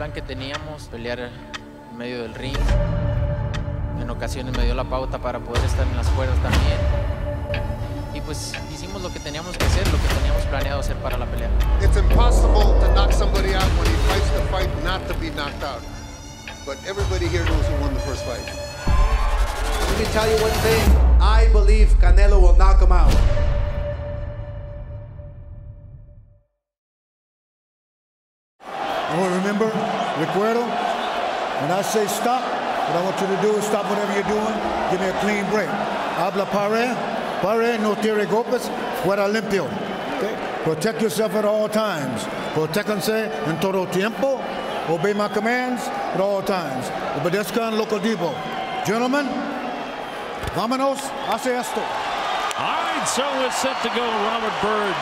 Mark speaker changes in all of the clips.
Speaker 1: plan que teníamos, pelear en medio del ring. En ocasiones me dio la pauta para poder estar en las cuerdas también. Y pues hicimos lo que teníamos que hacer, lo que teníamos planeado hacer para la pelea.
Speaker 2: It's impossible to knock somebody out when he fights the fight not to be knocked out. But everybody here knows who won the first fight.
Speaker 3: Let me tell you one thing. I believe Canelo will knock him out.
Speaker 4: Remember, recuerdo, when I say stop, what I want you to do is stop whatever you're doing, give me a clean break. Habla pare, no tire golpes, fuera limpio. Okay? Protect yourself at all times. Protéjanse en todo tiempo. Obey my commands at all times. Obedezcan lo que digo. Gentlemen, vámonos, hace esto.
Speaker 5: All right, so we're set to go. Robert Byrd.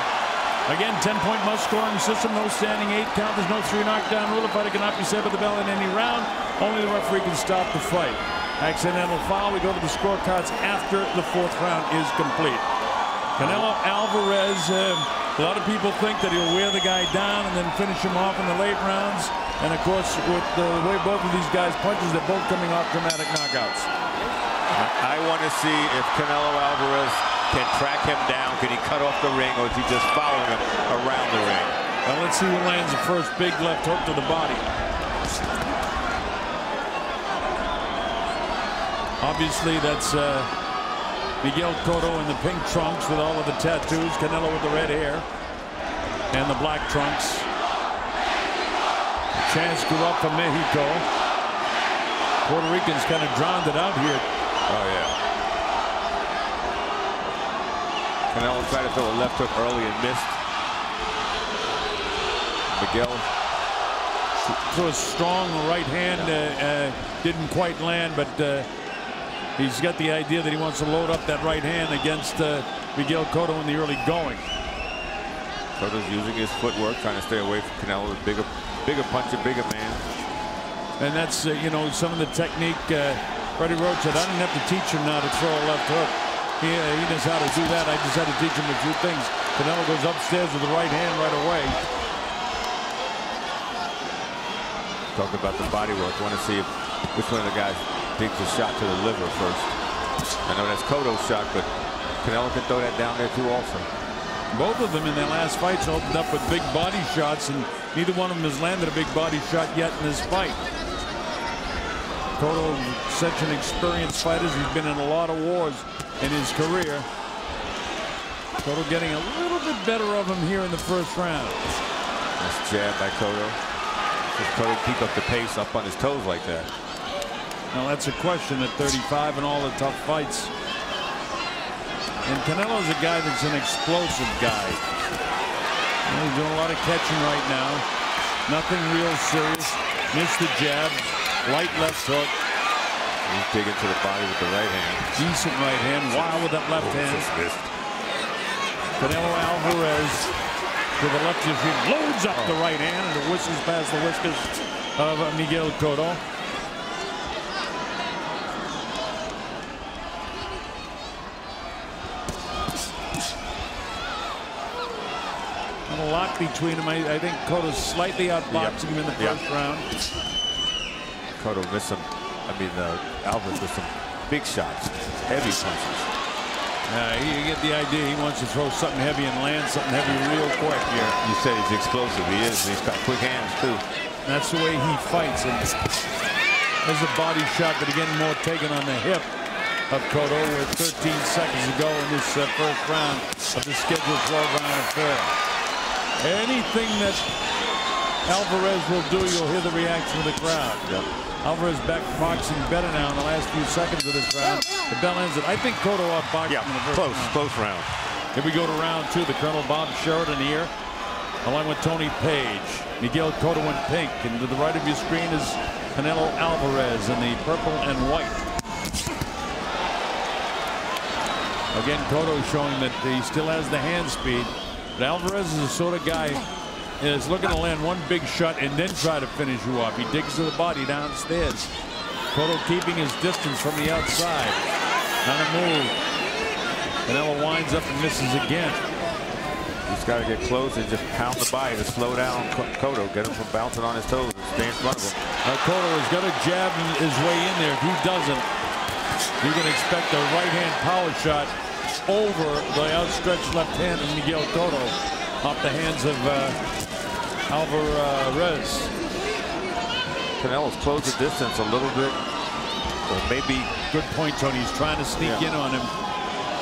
Speaker 5: Again, 10-point must-scoring system, no standing 8 count. There's no 3 knockdown rule. The fighter cannot be set by the bell in any round. Only the referee can stop the fight. Accidental foul. We go to the scorecards after the 4th round is complete. Canelo Alvarez, a lot of people think that he'll wear the guy down and then finish him off in the late rounds. And of course, with the way both of these guys punches, they're both coming off dramatic knockouts.
Speaker 6: I want to see if Canelo Alvarez can track him down. Can he cut off the ring, or is he just following him around the ring?
Speaker 5: Well, let's see who lands the first big left hook to the body. Obviously, that's Miguel Cotto in the pink trunks with all of the tattoos. Canelo with the red hair and the black trunks. Chance grew up from Mexico. Puerto Ricans kind of drowned it out here.
Speaker 6: Oh, yeah. Canelo tried to throw a left hook early and missed. Miguel
Speaker 5: threw a strong right hand, didn't quite land, but he's got the idea that he wants to load up that right hand against Miguel Cotto in the early going.
Speaker 6: Cotto's using his footwork, trying to stay away from Canelo, the bigger puncher, bigger man.
Speaker 5: And that's you know, some of the technique. Freddie Roach said, I didn't have to teach him now to throw a left hook. He knows how to do that. I just had to teach him a few things. Canelo goes upstairs with the right hand right away.
Speaker 6: Talking about the body work. I want to see which one of the guys digs a shot to the liver first. I know that's Cotto's shot, but Canelo can throw that down there too also.
Speaker 5: Both of them in their last fights opened up with big body shots, and neither one of them has landed a big body shot yet in this fight. Cotto, such an experienced fighter. He's been in a lot of wars in his career. Cotto getting a little bit better of him here in the first round.
Speaker 6: Nice jab by Cotto. Does Cotto keep up the pace up on his toes like that?
Speaker 5: Now that's a question at 35 and all the tough fights. And Canelo's a guy that's an explosive guy. He's doing a lot of catching right now. Nothing real serious. Missed the jab. Light left hook.
Speaker 6: He's digging to the body with the right hand.
Speaker 5: Decent right hand. Wild with that left hand. Canelo Alvarez with the left hand loads up the right hand, and it whistles past the whiskers of Miguel Cotto. A lot between them. I think Cotto's slightly outboxing him in the first round.
Speaker 6: Cotto missed some. Alvarez with some big shots, heavy punches.
Speaker 5: You get the idea. He wants to throw something heavy and land something heavy real quick here.
Speaker 6: You said he's explosive. He is. He's got quick hands too.
Speaker 5: That's the way he fights. And there's a body shot, but again, more taken on the hip of Cotto with 13 seconds to go in this first round of the scheduled 12-round affair. Anything that Alvarez will do, you'll hear the reaction of the crowd.
Speaker 6: Yep.
Speaker 5: Alvarez back boxing better now in the last few seconds of this round. The bell ends it. I think Cotto outboxed him in the first round.
Speaker 6: Close round.
Speaker 5: Here we go to round 2. The Colonel Bob Sheridan here, along with Tony Page. Miguel Cotto in pink, and to the right of your screen is Canelo Alvarez in the purple and white. Again, Cotto showing that he still has the hand speed. But Alvarez is the sort of guy is looking to land one big shot and then try to finish you off. He digs to the body downstairs. Cotto keeping his distance from the outside. On a move. Canelo winds up and misses again.
Speaker 6: He's got to get close and just pound the body to slow down Cotto, get him from bouncing on his toes and stay in front of him.
Speaker 5: Cotto has got to jab his way in there. If he doesn't, you can expect a right-hand power shot over the outstretched left hand of Miguel Cotto off the hands of Alvarez.
Speaker 6: Canelo's closed the distance a little bit. Or maybe.
Speaker 5: Good point, Tony. He's trying to sneak in on him.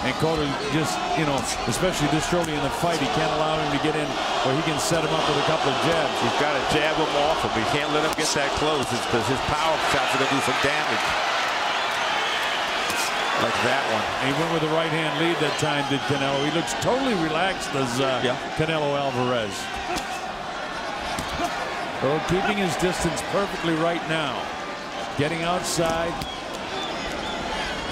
Speaker 5: And Cotto just, you know, especially this early in the fight, he can't allow him to get in where he can set him up with a couple of jabs.
Speaker 6: He's got to jab him off him. He can't let him get that close because his power shots are going to do some damage. Like that one.
Speaker 5: And he went with the right-hand lead that time, did Canelo. He looks totally relaxed as Canelo Alvarez. Oh, keeping his distance perfectly right now. Getting outside.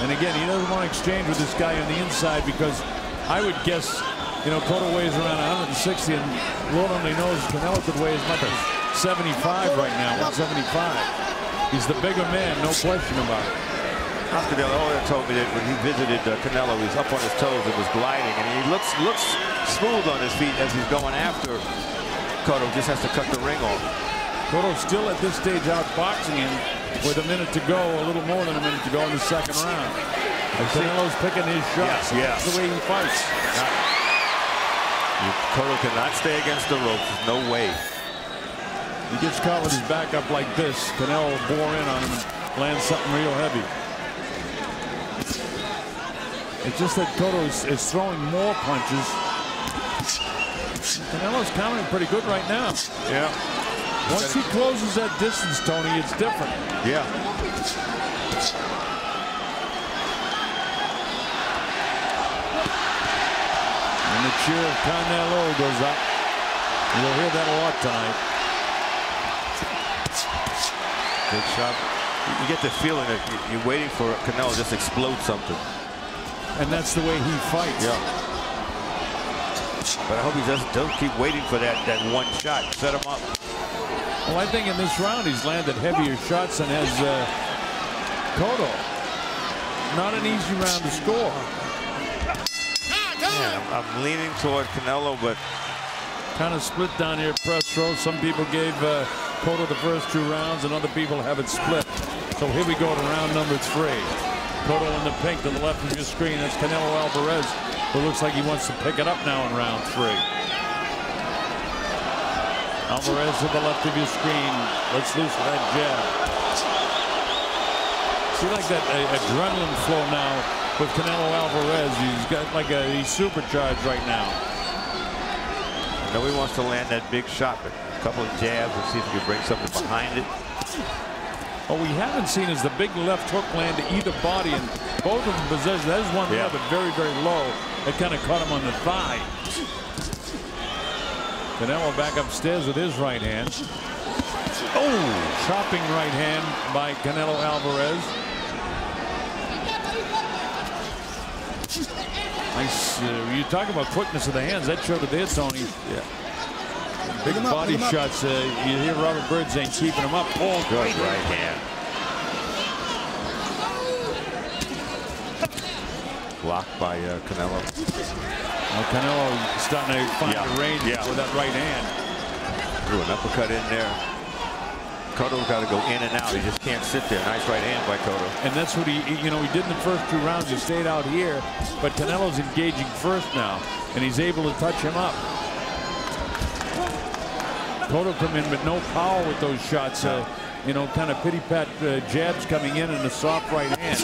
Speaker 5: And again, he doesn't want to exchange with this guy on the inside because I would guess, you know, Cotto weighs around 160, and Lord only knows Canelo could weigh as much as 75 right now, 175. He's the bigger man, no question about it.
Speaker 6: Oscar told me that when he visited Canelo, he's up on his toes and was gliding, and he looks smooth on his feet as he's going after Cotto. Just has to cut the ring off.
Speaker 5: Cotto's still at this stage outboxing him with a minute to go, a little more than a minute to go in the second round. And Canelo's picking his shots.
Speaker 6: Yes.
Speaker 5: That's the way he fights.
Speaker 6: Cotto cannot stay against the ropes. There's no way.
Speaker 5: He gets caught with his back up like this. Canelo will bore in on him and land something real heavy. It's just that Cotto is throwing more punches. Canelo's countering pretty good right now.
Speaker 6: Yeah.
Speaker 5: Once he closes that distance, Tony, it's different.
Speaker 6: Yeah.
Speaker 5: And the cheer of Canelo goes up. You'll hear that a lot tonight.
Speaker 6: Good shot. You get the feeling that you're waiting for Canelo to just explode something.
Speaker 5: And that's the way he fights.
Speaker 6: Yeah. But I hope he don't keep waiting for that one shot. Set him up.
Speaker 5: Well, I think in this round he's landed heavier shots than has Cotto. Not an easy round to score.
Speaker 6: Yeah, I'm leaning toward Canelo, but
Speaker 5: kind of split down here, press row. Some people gave Cotto the first 2 rounds, and other people have it split. So here we go to round number 3. Cotto in the pink to the left of your screen. That's Canelo Alvarez, who looks like he wants to pick it up now in round 3. Alvarez to the left of your screen. Let's loose that jab. See, like that adrenaline flow now with Canelo Alvarez. He's got like he's supercharged right now.
Speaker 6: I know he wants to land that big shot, but a couple of jabs and see if he can bring something behind it.
Speaker 5: What we haven't seen is the big left hook land to either body, and both of them possess. There's one there, but very, very low. It kind of caught him on the thigh. Canelo back upstairs with his right hand. Oh, chopping right hand by Canelo Alvarez. Nice. You talk about quickness of the hands. That showed it there, Tony.
Speaker 6: Yeah.
Speaker 5: Big body shots. You hear Robert Bird saying keeping him up. Oh,
Speaker 6: good right hand. Blocked by Canelo.
Speaker 5: Well, Canelo starting to find the range with that right hand.
Speaker 6: Threw an uppercut in there. Cotto's got to go in and out. He just can't sit there. Nice right hand by Cotto.
Speaker 5: And that's what he did in the first 2 rounds. He stayed out here, but Canelo's engaging first now, and he's able to touch him up. Cotto come in with no power with those shots. Kind of pity-pat jabs coming in and a soft right hand.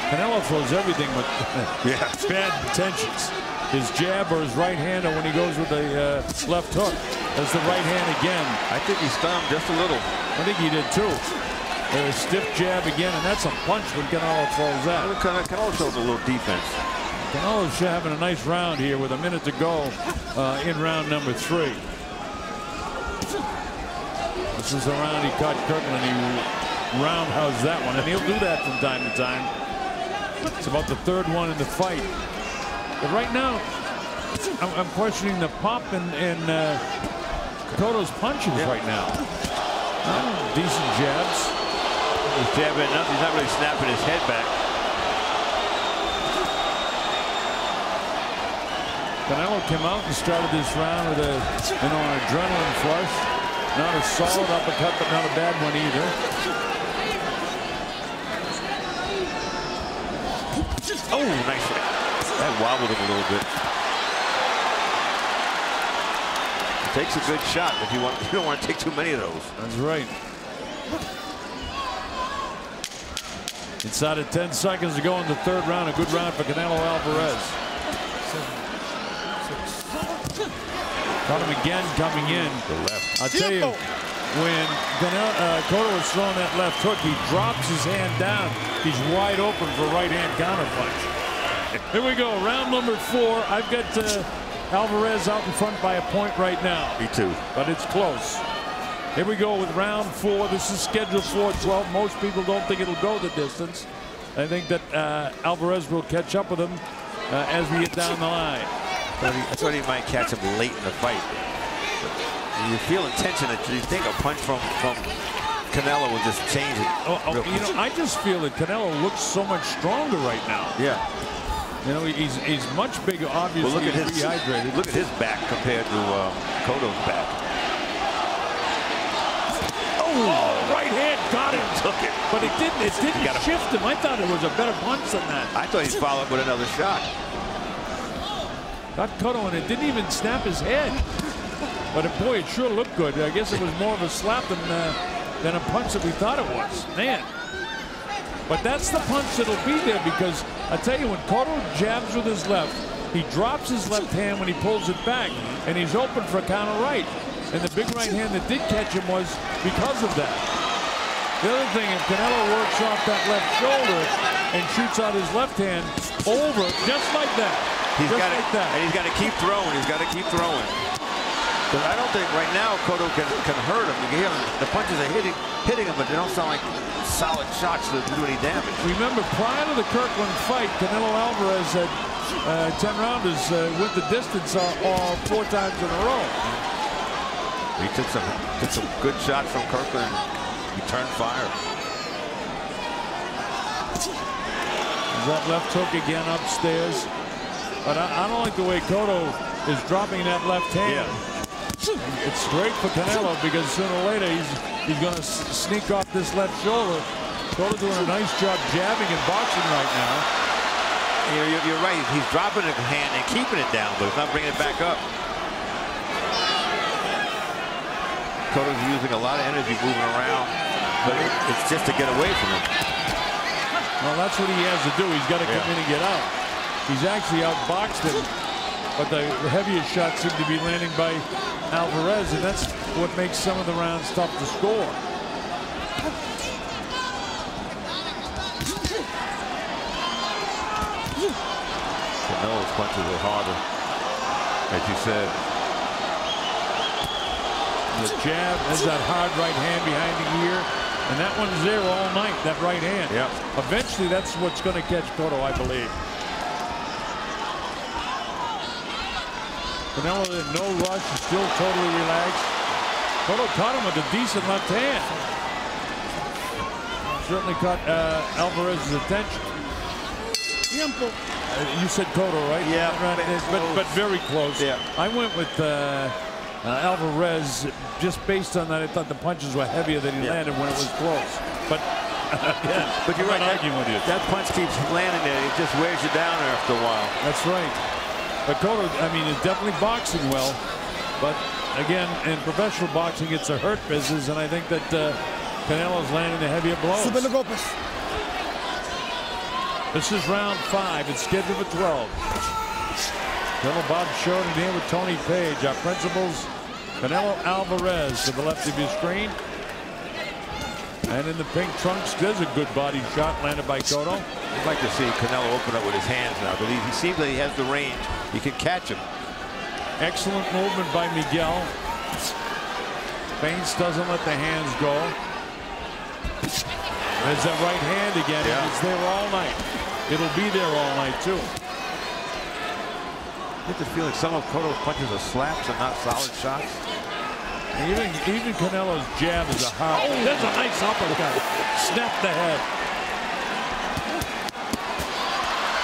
Speaker 5: Canelo throws everything with bad intentions. His jab or his right hand, or when he goes with the left hook. That's the right hand again.
Speaker 6: I think he stunned just a little.
Speaker 5: I think he did too. A stiff jab again, and that's a punch when Canelo throws that.
Speaker 6: Canelo shows a little defense.
Speaker 5: Canelo's having a nice round here with a minute to go in round number 3. This is the round he caught Kirkland. He roundhoused that one, and he'll do that from time to time. It's about the 3rd one in the fight. But right now, I'm questioning the pop in Cotto's punches right now. Decent jabs.
Speaker 6: He's jabbing enough. He's not really snapping his head back.
Speaker 5: Canelo came out and started this round with an adrenaline flush. Not a solid uppercut, but not a bad one either.
Speaker 6: Oh, nice right. That wobbled him a little bit. It takes a good shot if you don't want to take too many of those.
Speaker 5: That's right. Inside of 10 seconds to go in the third round. A good round for Canelo Alvarez. Caught him again coming in.
Speaker 6: The left.
Speaker 5: I'll tell you, when Cotto was throwing that left hook, he drops his hand down. He's wide open for right hand counterpunch. Here we go, round number 4. I've got Alvarez out in front by a point right now.
Speaker 6: Me too.
Speaker 5: But it's close. Here we go with round 4. This is scheduled for 12. Most people don't think it'll go the distance. I think that Alvarez will catch up with him as we get down the line.
Speaker 6: I thought he might catch him late in the fight. But you feel tension that you think a punch from Canelo will just change it.
Speaker 5: You know, I just feel that Canelo looks so much stronger right now.
Speaker 6: Yeah.
Speaker 5: You know, he's much bigger, obviously.
Speaker 6: Well, look at his
Speaker 5: dehydrated.
Speaker 6: Look at his back compared to Cotto's back.
Speaker 5: Oh, right hand got him.
Speaker 6: Took it.
Speaker 5: But it didn't shift him. I thought it was a better punch than that.
Speaker 6: I thought he'd follow up with another shot.
Speaker 5: Got Cotto and it didn't even snap his head. But boy, it sure looked good. I guess it was more of a slap than a punch that we thought it was. Man. But that's the punch that'll be there, because I tell you, when Cotto jabs with his left, he drops his left hand when he pulls it back, and he's open for a counter right. And the big right hand that did catch him was because of that. The other thing, if Canelo works off that left shoulder and shoots out his left hand over, just like that.
Speaker 6: And he's got to keep throwing. He's got to keep throwing. But I don't think right now Cotto can hurt him. You can hear him, the punches are hitting him, but they don't sound like solid shots to do any damage.
Speaker 5: Remember, prior to the Kirkland fight, Canelo Alvarez had 10 rounders went the distance all 4 times in a row.
Speaker 6: He took some good shots from Kirkland. He turned fire.
Speaker 5: There's that left hook again upstairs. But I don't like the way Cotto is dropping that left hand. Yeah. It's great for Canelo, because sooner or later he's going to sneak off this left shoulder. Cotto doing a nice job jabbing and boxing right now.
Speaker 6: You're right. He's dropping the hand and keeping it down, but he's not bringing it back up. Cotto's using a lot of energy moving around, but it's just to get away from him.
Speaker 5: Well, that's what he has to do. He's got to come in and get out. He's actually outboxed him, but the heaviest shots seem to be landing by Alvarez, and that's what makes some of the rounds tough to score.
Speaker 6: Canelo's punches are harder, as you said.
Speaker 5: The jab has that hard right hand behind the ear, and that one's there all night, that right hand.
Speaker 6: Yeah.
Speaker 5: Eventually, that's what's going to catch Cotto, I believe. Canelo in no rush, is still totally relaxed. Cotto caught him with a decent left hand. Certainly caught Alvarez's attention. You said Cotto, right?
Speaker 6: Yeah.
Speaker 5: But very close.
Speaker 6: Yeah.
Speaker 5: I went with Alvarez just based on that. I thought the punches were heavier than he landed when it was close. But again,
Speaker 6: but you're right.
Speaker 5: Arguing with you.
Speaker 6: That punch keeps landing there. It just wears you down after a while.
Speaker 5: That's right. But Cotto, I mean, is definitely boxing well. But again, in professional boxing, it's a hurt business, and I think that Canelo's landing the heavier blows. This is round 5. It's scheduled for 12. Colonel Bob Sheridan here with Tony Page. Our principals, Canelo Alvarez to the left of your screen. And in the pink trunks, there's a good body shot landed by Cotto.
Speaker 6: I'd like to see Canelo open up with his hands now, but he seems like he has the range. He can catch him.
Speaker 5: Excellent movement by Miguel. Feints doesn't let the hands go. There's that right hand again.
Speaker 6: Yeah.
Speaker 5: It's there all night. It'll be there all night, too.
Speaker 6: I get the feeling some of Cotto's punches are slaps and not solid shots.
Speaker 5: Even Canelo's jab is a hard. Oh, that's a nice uppercut. Snap the head.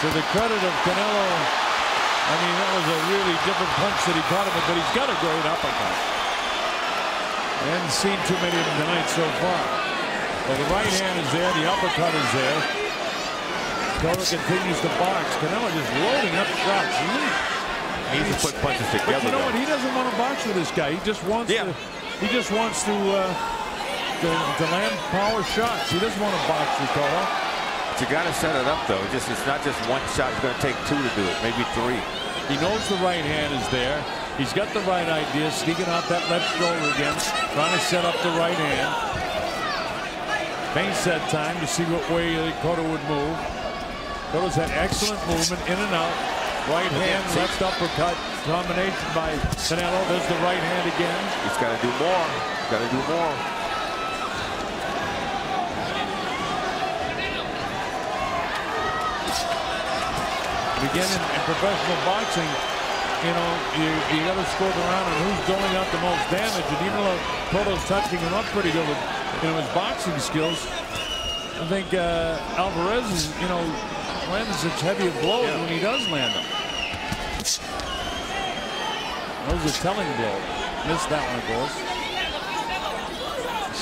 Speaker 5: To the credit of Canelo I mean, that was a really different punch that he caught him with, but he's got a great uppercut. I haven't seen too many of them tonight so far. Well, the right hand is there, the uppercut is there. Cotto continues to box. Canelo just loading up shots.
Speaker 6: He needs to put punches together.
Speaker 5: But you know what? He doesn't want to box with this guy. He just wants to. He just wants to land power shots. He doesn't want to box with Cotto.
Speaker 6: But you got to set it up though. It's not just one shot. It's going to take two to do it, maybe three.
Speaker 5: He knows the right hand is there. He's got the right idea, sneaking out that left shoulder again, trying to set up the right hand. Feints that time to see what way Cotto would move. Cotto's had excellent movement in and out. Right hand, left uppercut combination by Canelo. There's the right hand again.
Speaker 6: He's got to do more. He's got to do more.
Speaker 5: Again, in professional boxing, you know, you got to score around on who's doling out the most damage. And even though Cotto's touching him up pretty good with, you know, his boxing skills, I think Alvarez is, you know, lands such heavy blows when he does land them. That was a telling blow. Missed that one, of course.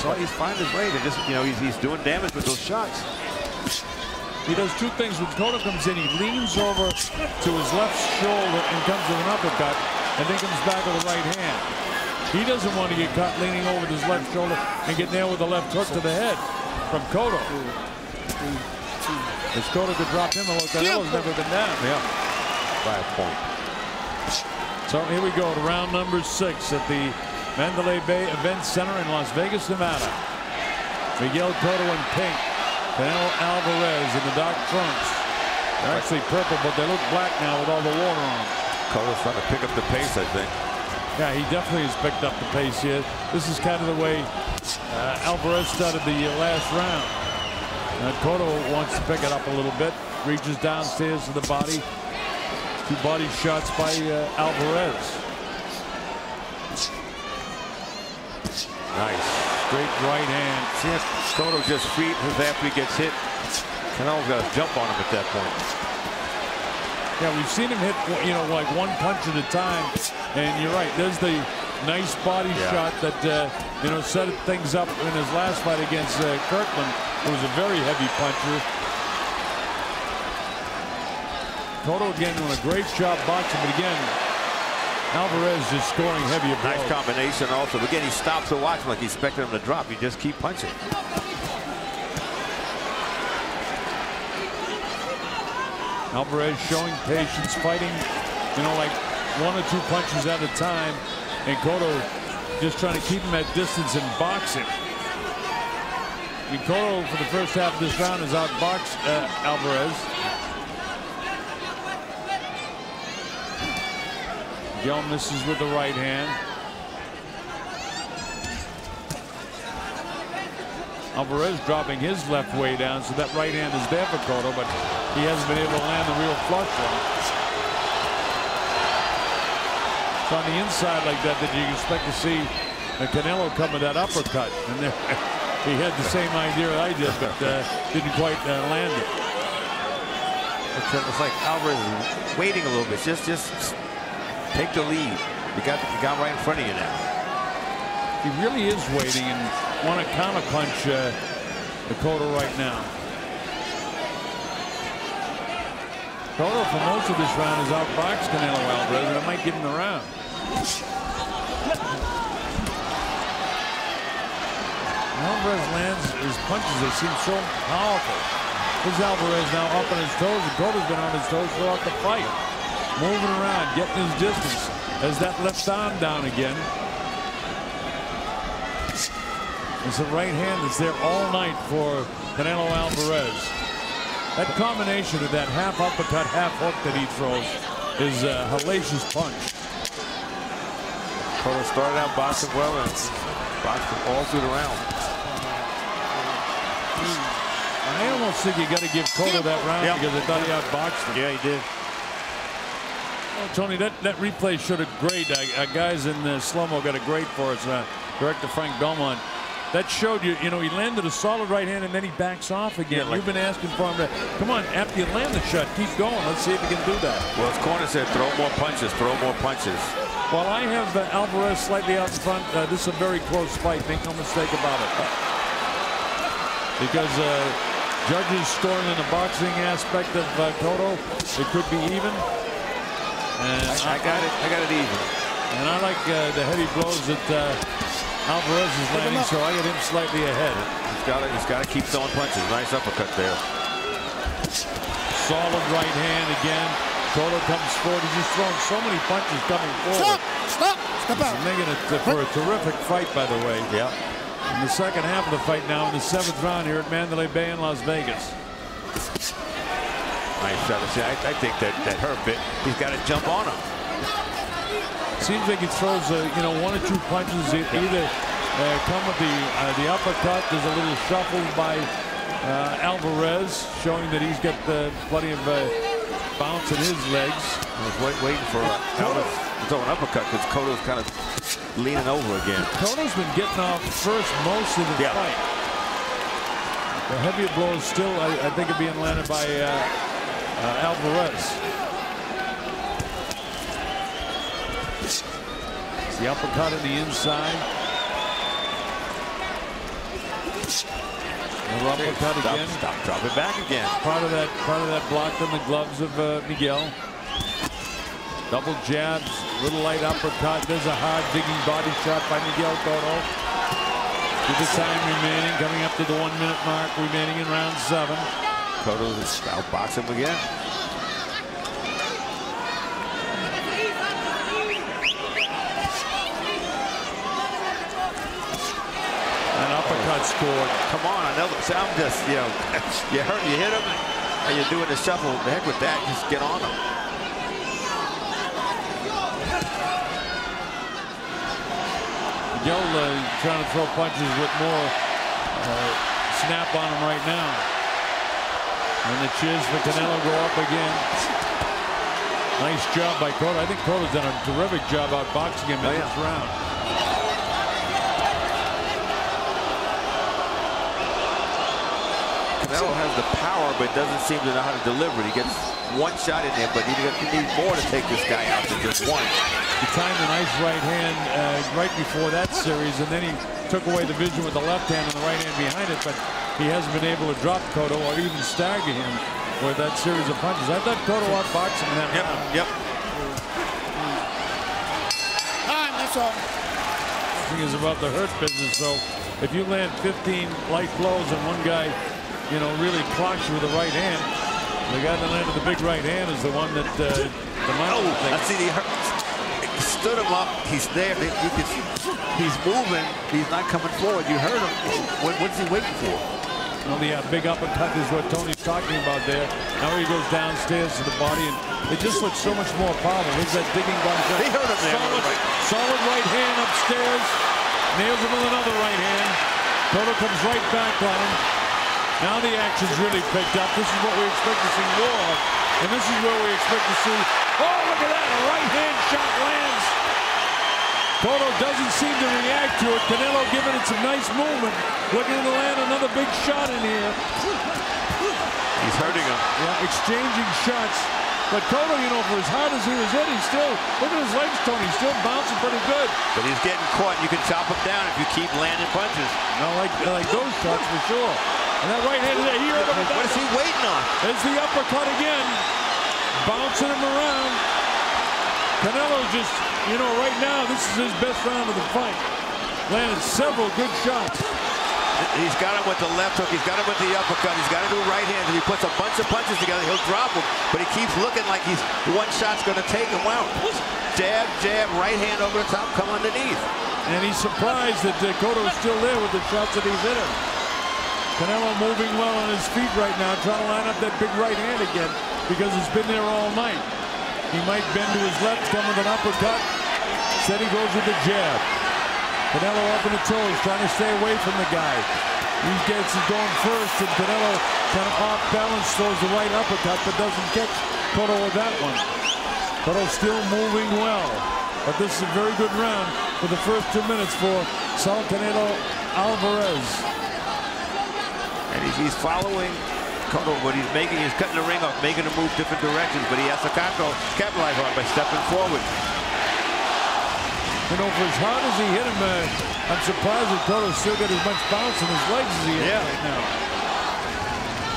Speaker 6: So he's finding his way to just, you know, he's doing damage with those shots.
Speaker 5: He does two things. When Cotto comes in, he leans over to his left shoulder and comes with an uppercut, and then comes back with the right hand. He doesn't want to get caught leaning over his left shoulder and get nailed with a left hook to the head from Cotto. As Cotto could drop him, although Canelo's never been down.
Speaker 6: Yeah, by a point.
Speaker 5: So here we go to round number 6 at the Mandalay Bay Events Center in Las Vegas, Nevada. Miguel Cotto in pink. Canelo Alvarez in the dark trunks. They're actually purple, but they look black now with all the water on them.
Speaker 6: Cotto's trying to pick up the pace, I think.
Speaker 5: Yeah, he definitely has picked up the pace here. This is kind of the way Alvarez started the last round. Cotto wants to pick it up a little bit. Reaches downstairs to the body. 2 body shots by Alvarez.
Speaker 6: Nice.
Speaker 5: Straight right hand.
Speaker 6: See if Cotto just feet after he gets hit. Canelo's got to jump on him at that point.
Speaker 5: Yeah, we've seen him hit, you know, like one punch at a time. And you're right, there's the nice body shot that, you know, set things up in his last fight against Kirkland. It was a very heavy puncher. Cotto again doing a great job boxing, but again, Alvarez just scoring heavy blows.
Speaker 6: Nice combination also. Again, he stops to watch him like he expected him to drop. You just keep punching.
Speaker 5: Alvarez showing patience, fighting, you know, like 1 or 2 punches at a time, and Cotto just trying to keep him at distance and box him. I mean, Cotto for the first half of this round has outboxed Alvarez. Miguel misses with the right hand. Alvarez dropping his left way down, so that right hand is there for Cotto, but he hasn't been able to land the real flush one. It's on the inside like that that you expect to see Canelo come with that uppercut. And he had the same idea I did, but didn't quite land it.
Speaker 6: It's like Alvarez is waiting a little bit. Just take the lead. You got right in front of you now.
Speaker 5: He really is waiting and want to counterpunch Cotto right now. Cotto for most of this round has outboxed Canelo Alvarez, and it might give him the round. Alvarez lands his punches. They seem so powerful. Here's Alvarez now up on his toes, and Cotto's been on his toes throughout the fight. Moving around, getting his distance. Has that left arm down again. It's the right hand that's there all night for Canelo Alvarez. That combination of that half uppercut, half hook that he throws is a hellacious punch.
Speaker 6: Cotto started out boxing well and boxed him all through the round.
Speaker 5: I almost think you got to give Cotto that round because I thought he outboxed him.
Speaker 6: Yeah, he did.
Speaker 5: Well, Tony, that replay showed it great. Guys in slow-mo got it great for us. Director Frank Belmont that showed you, you know, he landed a solid right hand and then he backs off again.
Speaker 6: Yeah, like,
Speaker 5: you've been asking for him to, come on, after you land the shot, keep going. Let's see if he can do that.
Speaker 6: Well, his corner said throw more punches, throw more punches.
Speaker 5: Well, I have Alvarez slightly out in front. This is a very close fight. Make no mistake about it. Because judges scoring in the boxing aspect of Cotto, it could be even. And
Speaker 6: I got it even.
Speaker 5: And I like the heavy blows that Alvarez is landing, so I get him slightly ahead.
Speaker 6: He's got to keep throwing punches. Nice uppercut there.
Speaker 5: Solid right hand again. Cotto comes forward. He's just throwing so many punches coming forward.
Speaker 4: Step out.
Speaker 5: He's making it for a terrific fight, by the way.
Speaker 6: Yeah.
Speaker 5: In the second half of the fight now, in the 7th round here at Mandalay Bay in Las Vegas.
Speaker 6: Nice shot. I think that hurt a bit. He's got to jump on him.
Speaker 5: Seems like he throws, you know, 1 or 2 punches. Either come with the uppercut. There's a little shuffle by Alvarez, showing that he's got plenty of bounce in his legs.
Speaker 6: I was waiting for Alvarez to throw an uppercut because Cotto's kind of leaning over again.
Speaker 5: Cotto's been getting off first most of the fight. The heavier blows still, I think, are being landed by Alvarez. The uppercut on the inside. Another uppercut again.
Speaker 6: Drop it back again.
Speaker 5: Part of that blocked in the gloves of Miguel. Double jabs, little light uppercut. There's a hard digging body shot by Miguel Cotto. With the time remaining, coming up to the 1-minute mark, remaining in round 7.
Speaker 6: Cotto's outboxing him again.
Speaker 5: Uppercut scored.
Speaker 6: Come on, I know. I'm just, you know, you hit him, and you're doing the shuffle. The heck with that, just get on him.
Speaker 5: Miguel trying to throw punches with more snap on him right now. And the chins for Canelo go up again. Nice job by Cotto. I think Cotto's done a terrific job outboxing him in this round.
Speaker 6: Canelo has the power, but doesn't seem to know how to deliver it. He gets one shot in there, but he needs more to take this guy out than just one.
Speaker 5: He timed a nice right hand right before that series, and then he took away the vision with the left hand and the right hand behind it, but he hasn't been able to drop Cotto or even stagger him with that series of punches. I thought Cotto outboxed him in that round.
Speaker 6: Yep.
Speaker 4: That's all.
Speaker 5: The thing is about the hurt business, so if you land 15 light blows and one guy, you know, really clocks you with the right hand, the guy that landed the big right hand is the one that the Mandalay thing.
Speaker 6: I see he stood him up. He's there. He's moving. He's not coming forward. You heard him. What's he waiting for?
Speaker 5: Well, the big uppercut is what Tony's talking about there. Now he goes downstairs to the body, and it just looks so much more powerful. There's that digging body shot.
Speaker 6: He hurt him there.
Speaker 5: Solid right hand upstairs. Nails him with another right hand. Cotto comes right back on him. Now the action's really picked up. This is what we expect to see more of. And this is where we expect to see, oh, look at that, a right hand shot lands. Cotto doesn't seem to react to it. Canelo giving it some nice movement. Looking to land another big shot in here.
Speaker 6: He's hurting him.
Speaker 5: Yeah, exchanging shots. But Cotto, you know, for as hard as he was hit, he's still, look at his legs, Tony, he's still bouncing pretty good.
Speaker 6: But he's getting caught. You can chop him down if you keep landing punches.
Speaker 5: No, like those shots for sure. And that right hand there,
Speaker 6: what is he waiting on?
Speaker 5: There's the uppercut again. Bouncing him around. Canelo just, you know, right now, this is his best round of the fight. Landed several good shots.
Speaker 6: He's got him with the left hook. He's got him with the uppercut. He's got to do right hand. If he puts a bunch of punches together, he'll drop him. But he keeps looking like he's one shot's going to take him out. Jab, jab, right hand over the top, come underneath.
Speaker 5: And he's surprised that Cotto's still there with the shots that he's hit him. Canelo moving well on his feet right now, trying to line up that big right hand again because it's been there all night. He might bend to his left, come with an uppercut. Instead he goes with the jab. Canelo up in the toes, trying to stay away from the guy. He gets it going first, and Canelo kind of off balance, throws the right uppercut, but doesn't catch Cotto with that one. Cotto still moving well. But this is a very good round for the first 2 minutes for Saul Canelo Alvarez.
Speaker 6: And he's following Cotto, but he's cutting the ring off, making him move different directions, but he has to capitalize on it by stepping forward.
Speaker 5: You know, for as hard as he hit him, I'm surprised that Cotto still got as much bounce in his legs as he has right now.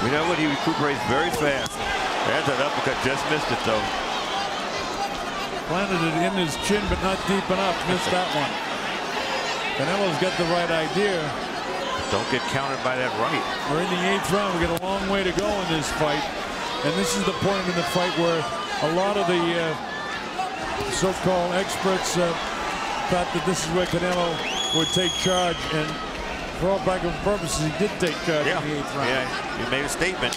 Speaker 6: We know what he recuperates very fast. There's that uppercut, just missed it though.
Speaker 5: Planted it in his chin, but not deep enough. Missed that one. Canelo's got the right idea.
Speaker 6: Don't get countered by that right.
Speaker 5: We're in the 8th round. We got a long way to go in this fight. And this is the point in the fight where a lot of the so-called experts thought that this is where Canelo would take charge. And for all practical purposes, he did take charge in the 8th round.
Speaker 6: Yeah, he made a statement.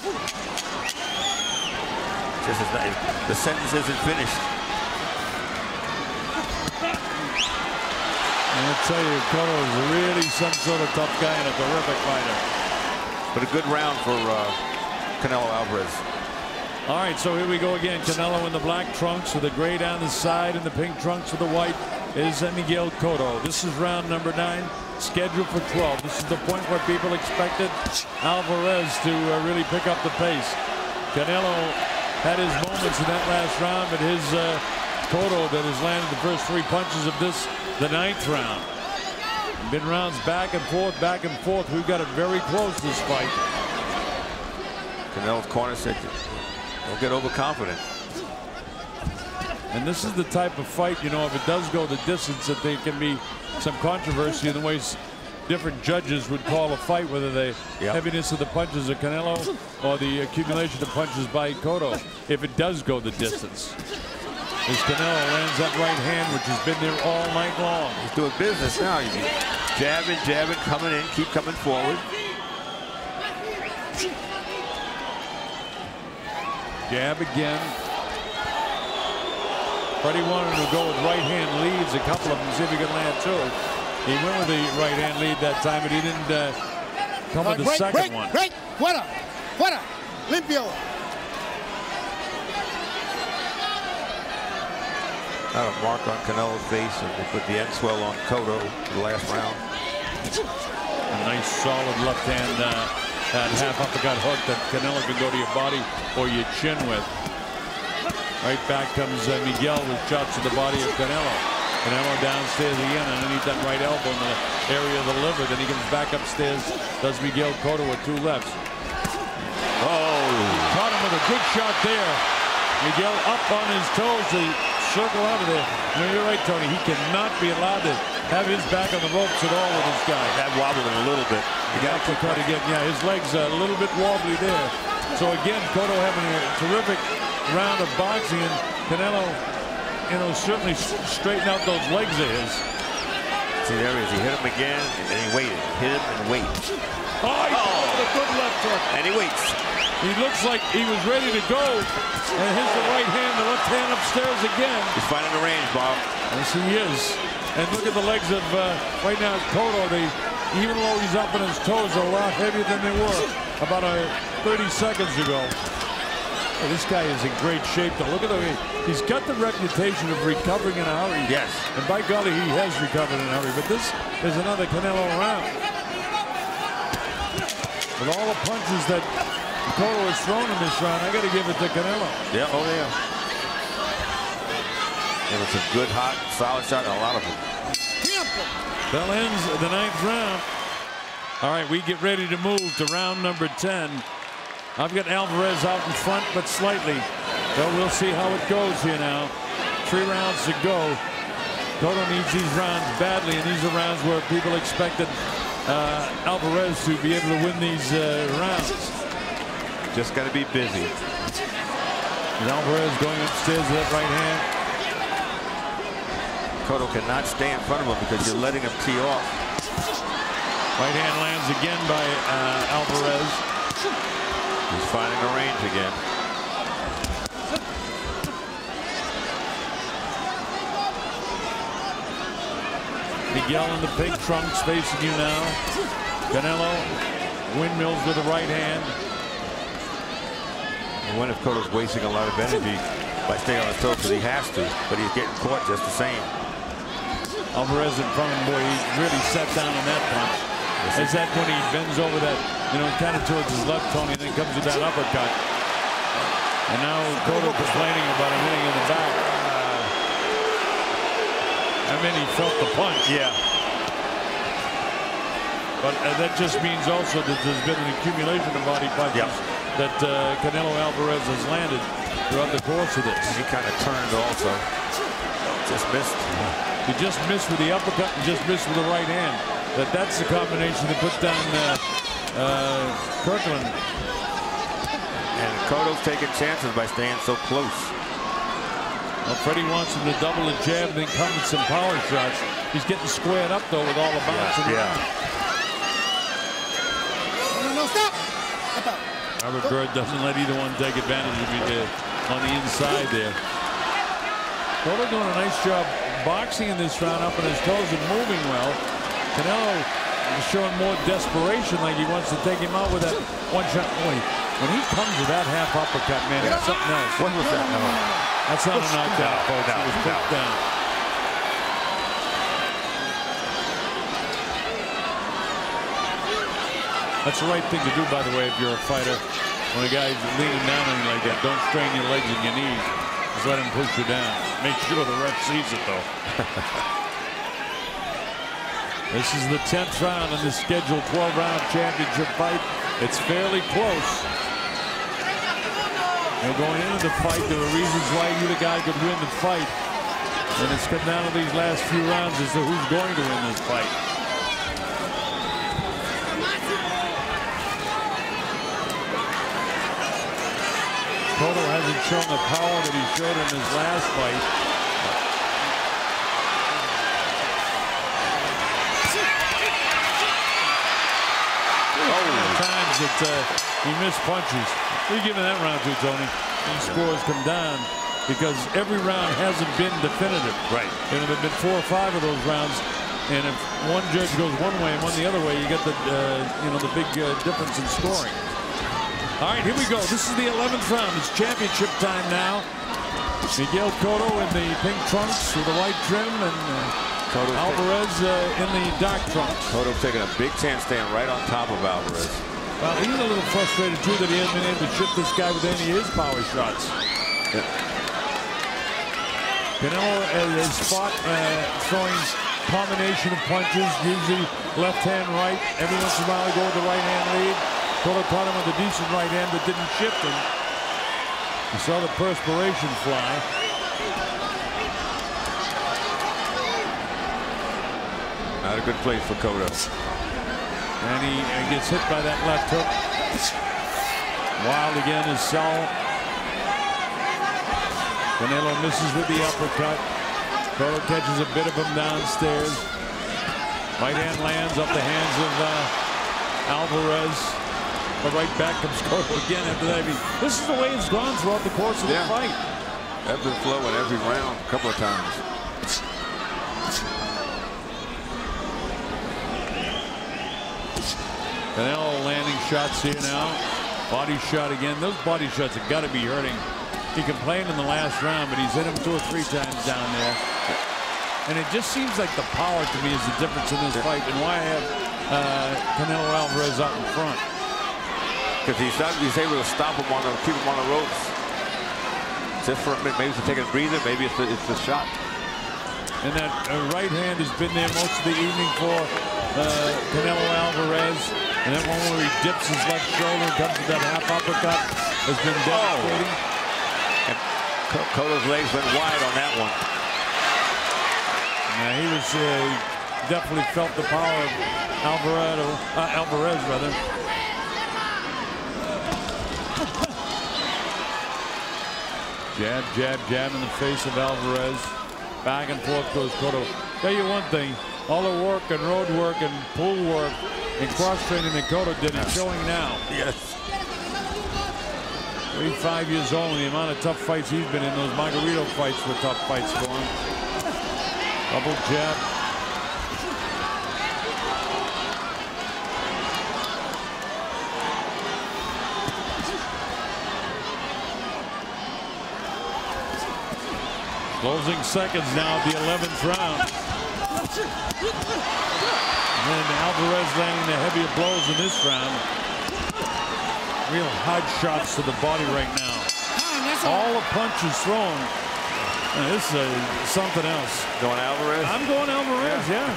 Speaker 6: Just as the sentence isn't finished.
Speaker 5: I'll tell you, Cotto is really some sort of tough guy and a terrific fighter.
Speaker 6: But a good round for Canelo Alvarez.
Speaker 5: All right, so here we go again. Canelo in the black trunks with the gray down the side and the pink trunks with the white is Miguel Cotto. This is round number 9, scheduled for 12. This is the point where people expected Alvarez to really pick up the pace. Canelo had his moments in that last round, but his Cotto that has landed the first 3 punches of this, the 9th round. Been rounds back and forth, back and forth. We've got it very close, this fight.
Speaker 6: Canelo's corner said, don't get overconfident.
Speaker 5: And this is the type of fight, you know, if it does go the distance, that there can be some controversy in the ways different judges would call a fight, whether the heaviness of the punches of Canelo or the accumulation of punches by Cotto, if it does go the distance. As Canelo lands that right hand, which has been there all night long.
Speaker 6: He's doing business now. Jabbing, coming in, keep coming forward.
Speaker 5: Jab again. Freddie wanted to go with right hand leads, a couple of them, see if he could land 2. He went with the right hand lead that time, but he didn't come with the second one.
Speaker 4: Fuera, limpio.
Speaker 6: Not a mark on Canelo's face, and they put the end swell on Cotto for the last round.
Speaker 5: A nice solid left hand, that half uppercut hook that Canelo can go to your body or your chin with. Right back comes Miguel with shots to the body of Canelo. Canelo downstairs again underneath that right elbow in the area of the liver. Then he comes back upstairs, does Miguel Cotto with 2 lefts. Oh, caught him with a good shot there. Miguel up on his toes to circle out of there. No, you're right, Tony. He cannot be allowed to have his back on the ropes at all with this guy.
Speaker 6: That wobbled him a little bit.
Speaker 5: You got to cut again. Yeah, his legs are a little bit wobbly there. So again, Cotto having a terrific round of boxing, and Canelo, you know, certainly straighten out those legs of his.
Speaker 6: See, there he is. He hit him again, and then he waited. Hit him and wait.
Speaker 5: Oh, he with a good left hook.
Speaker 6: And he waits.
Speaker 5: He looks like he was ready to go. And here's the right hand, the left hand upstairs again.
Speaker 6: He's finding the range, Bob.
Speaker 5: Yes, he is. And look at the legs of, right now, Cotto. Even though he's up on his toes, are a lot heavier than they were about 30 seconds ago. Well, this guy is in great shape, though. Look at the way he's got the reputation of recovering in a hurry.
Speaker 6: Yes.
Speaker 5: And by golly, he has recovered in a hurry. But this is another Canelo round. With all the punches that Cotto has thrown in this round, I got to give it to Canelo.
Speaker 6: Yeah, oh yeah. It was a good, hot, solid shot, and a lot of them.
Speaker 5: That ends the 9th round. All right, we get ready to move to round number 10. I've got Alvarez out in front, but slightly. So we'll see how it goes here now. 3 rounds to go. Cotto needs these rounds badly, and these are rounds where people expected Alvarez to be able to win these rounds.
Speaker 6: Just got to be busy.
Speaker 5: And Alvarez going upstairs with that right hand.
Speaker 6: Cotto cannot stay in front of him because you're letting him tee off.
Speaker 5: Right hand lands again by Alvarez.
Speaker 6: He's finding the range again.
Speaker 5: Miguel in the pink trunks facing you now. Canelo windmills with the right hand.
Speaker 6: And what if Cotto's wasting a lot of energy by staying on his toes because he has to, but he's getting caught just the same.
Speaker 5: Alvarez in front of him, boy, he really sat down on that punch. is that when he bends over that, you know, kind of towards his left, Tony, and then comes with that uppercut. And now Cotto complaining about him hitting in the back. I mean, he felt the punch.
Speaker 6: Yeah.
Speaker 5: But that just means also that there's been an accumulation of body punches that Canelo Alvarez has landed throughout the course of this.
Speaker 6: He kind of turned also. Just missed.
Speaker 5: He just missed with the uppercut and just missed with the right hand. That's the combination that put down Kirkland.
Speaker 6: And Cotto's taking chances by staying so close.
Speaker 5: Well, Freddie wants him to double the jab and then come with some power shots. He's getting squared up, though, with all the bouncing around.
Speaker 3: No, stop!
Speaker 5: Robert Byrd doesn't let either one take advantage of you on the inside there. Cotto doing a nice job boxing in this round, up on his toes and moving well. Canelo is showing more desperation, like he wants to take him out with that one shot. Boy, when he comes with that half uppercut, man, it's something else.
Speaker 6: What was that?
Speaker 5: That's not a knockdown, folks.
Speaker 6: No,
Speaker 5: it was put down. That's the right thing to do, by the way, if you're a fighter. When a guy's leaning down on you like that, don't strain your legs and your knees. Just let him push you down. Make sure the ref sees it, though. This is the 10th round in the scheduled 12-round championship fight. It's fairly close. And going into the fight, there were reasons why either guy could win the fight. And it's come down to these last few rounds as to who's going to win this fight. Cotto hasn't shown the power that he showed in his last fight. Times that he missed punches. What are you giving that round to, Tony? These scores come down because every round hasn't been definitive.
Speaker 6: Right.
Speaker 5: And there have been 4 or 5 of those rounds. And if one judge goes one way and one the other way, you get the the big difference in scoring. All right, here we go. This is the 11th round. It's championship time now. Miguel Cotto in the pink trunks with the white trim, and Alvarez in the dark trunks.
Speaker 6: Cotto's taking a big chance staying right on top of Alvarez.
Speaker 5: Well, he's a little frustrated, too, that he hasn't been able to chip this guy with any of his power shots.
Speaker 6: Yeah.
Speaker 5: Canelo has fought throwing combination of punches, usually left hand, right. Every once in a while, he go with the right hand lead. Cotto caught him with a decent right hand that didn't shift him. You saw the perspiration fly.
Speaker 6: Not a good place for Cotto.
Speaker 5: And he gets hit by that left hook. Wild again is Saul. Canelo misses with the uppercut. Cotto catches a bit of him downstairs. Right hand lands up the hands of Alvarez. But right back comes Cotto again after that. I mean, this is the way it's gone throughout the course of the fight.
Speaker 6: Ebb and flow in every round a couple of times.
Speaker 5: Canelo landing shots here now. Body shot again. Those body shots have got to be hurting. He complained in the last round, but he's hit him 2 or 3 times down there. And it just seems like the power to me is the difference in this fight and why I have Canelo Alvarez out in front.
Speaker 6: Because he's able to stop him keep him on the ropes. Just for maybe it's taking a breather, maybe it's the shot.
Speaker 5: And that right hand has been there most of the evening for Canelo Alvarez. And that one where he dips his left shoulder and comes to that half uppercut has been devastating.
Speaker 6: And Cotto's legs went wide on that one.
Speaker 5: Yeah, he was definitely felt the power of Alvarez rather. Jab, jab, jab in the face of Alvarez. Back and forth goes Cotto. Tell you one thing, all the work and road work and pull work and cross training that Cotto did is showing now.
Speaker 6: Yes.
Speaker 5: 35 years old, and the amount of tough fights he's been in, those Margarito fights were tough fights for him. Double jab. Closing seconds now at the 11th round. And Alvarez landing the heavier blows in this round. Real hard shots to the body right now. All the punches thrown. This is something else.
Speaker 6: Going Alvarez?
Speaker 5: I'm going Alvarez, yeah.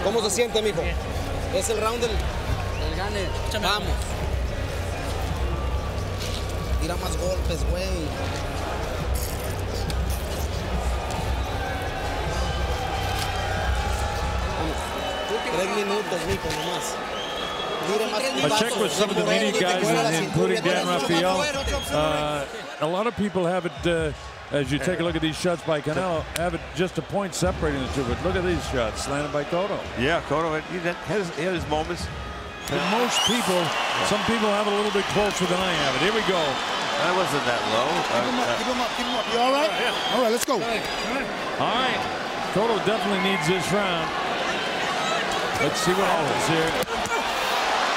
Speaker 7: ¿Cómo se siente, mijo? Es el round del gane. Vamos. Tira más golpes, güey. 3 minutos, mijo, nomás.
Speaker 5: I checked with some of the media guys, including Dan Rafael. A lot of people have it, as you take a look at these shots by Canelo, have it just a point separating the two. But look at these shots landed by Cotto.
Speaker 6: Yeah, Cotto had his moments.
Speaker 5: For most people, some people have it a little bit closer than I have it. Here we go.
Speaker 6: That wasn't that low.
Speaker 4: Keep him up, keep him up. You all right?
Speaker 5: Yeah.
Speaker 4: All right, let's go.
Speaker 5: All right. Cotto definitely needs this round. Let's see what happens here.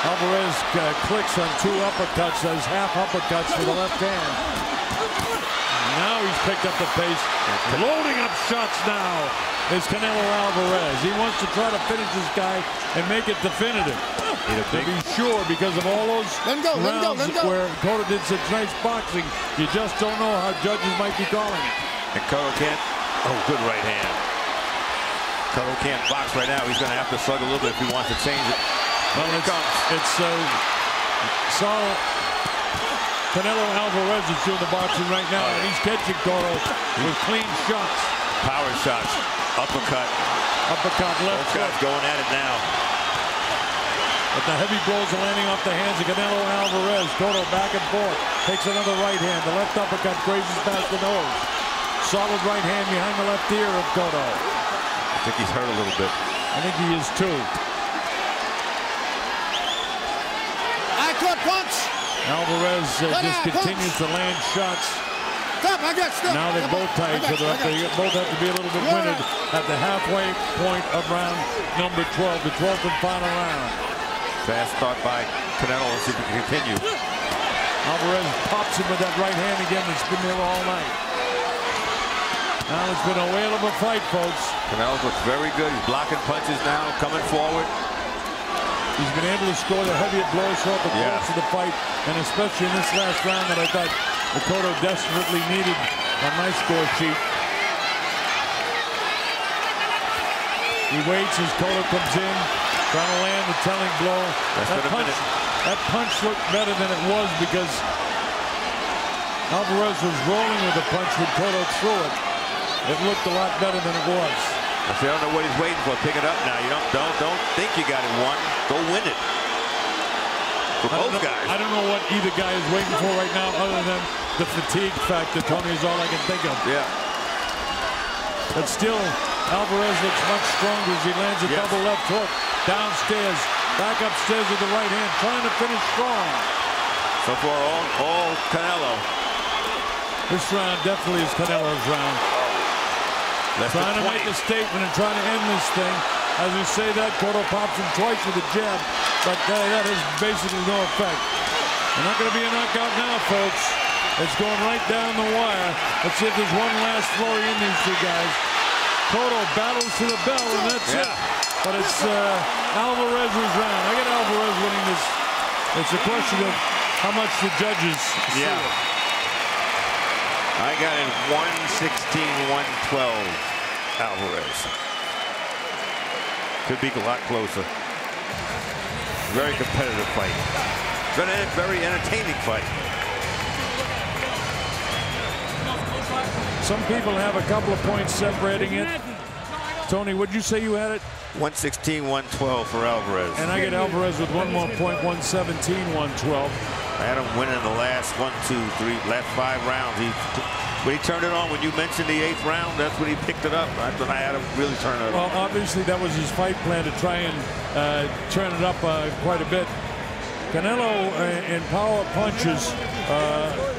Speaker 5: Alvarez clicks on 2 uppercuts, does half uppercuts with the left hand. Now he's picked up the pace. Loading up shots now is Canelo Alvarez. He wants to try to finish this guy and make it definitive. To be sure, because of all those rounds where Cotto did such nice boxing, you just don't know how judges might be calling it.
Speaker 6: And Cotto can't. Oh, good right hand. Cotto can't box right now. He's going to have to slug a little bit if he wants to change it.
Speaker 5: Well, it's Canelo Alvarez is doing the boxing right now, and he's catching Cotto with clean shots.
Speaker 6: Power shots. Uppercut.
Speaker 5: Uppercut left.
Speaker 6: Both guys going at it now.
Speaker 5: But the heavy blows are landing off the hands of Canelo Alvarez. Cotto back and forth. Takes another right hand. The left uppercut grazes past the nose. Solid right hand behind the left ear of Cotto.
Speaker 6: I think he's hurt a little bit.
Speaker 5: I think he is too.
Speaker 4: Punch.
Speaker 5: Alvarez just continues to land shots.
Speaker 4: Stop, I got stuff.
Speaker 5: Now they're both tied to the left. They both have to be a little bit winded at the halfway point of round number 12, the 12th and final round.
Speaker 6: Fast start by Canelo. Let's see if we can continue.
Speaker 5: Alvarez pops him with that right hand again. It's been there all night. Now it's been a whale of a fight, folks.
Speaker 6: Canelo looks very good. He's blocking punches now, coming forward.
Speaker 5: He's been able to score the heavier blows throughout the course of the fight, and especially in this last round that I thought Cotto desperately needed on my score sheet. He waits as Cotto comes in, trying to land the telling blow. That punch looked better than it was because Alvarez was rolling with the punch when Cotto threw it. It looked a lot better than it was.
Speaker 6: I don't know what he's waiting for. Pick it up now. You don't think you got it won. Go win it. For both guys.
Speaker 5: I don't know what either guy is waiting for right now, other than the fatigue factor. Tony, is all I can think of.
Speaker 6: Yeah.
Speaker 5: But still, Alvarez looks much stronger as he lands a double left hook downstairs, back upstairs with the right hand, trying to finish strong.
Speaker 6: So far, all Canelo.
Speaker 5: This round definitely is Canelo's round. Trying to make a statement and trying to end this thing. As we say that, Cotto pops him twice with a jab, but that has basically no effect. It's not going to be a knockout now, folks. It's going right down the wire. Let's see if there's one last flurry in these two guys. Cotto battles to the bell, and that's it. But it's Alvarez's round. I get Alvarez winning this. It's a question of how much the judges see it.
Speaker 6: I got it 116-112, Alvarez. Could be a lot closer. Very competitive fight. Very entertaining fight.
Speaker 5: Some people have a couple of points separating it. Tony, what'd you say you had it?
Speaker 6: 116-112 for Alvarez.
Speaker 5: And I get Alvarez with one more point, 117-112.
Speaker 6: I had him winning the last 5 rounds. When he turned it on, when you mentioned the 8th round, that's when he picked it up. That's when I had him really turn it on.
Speaker 5: Well, obviously that was his fight plan, to try and turn it up quite a bit. Canelo in power punches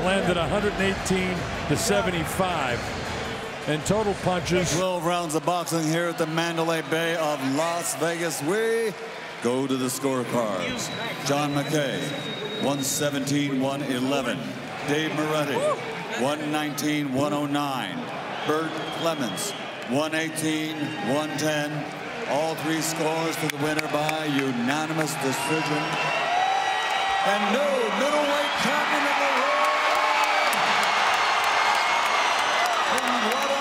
Speaker 5: landed 118-75. And total punches.
Speaker 8: 12 rounds of boxing here at the Mandalay Bay of Las Vegas. We go to the scorecards. John McKay, 117-111. Dave Moretti, 119-109. Bert Clemens, 118-110. All three scores for the winner by unanimous decision. And new middleweight champion of the world, from Guatemala.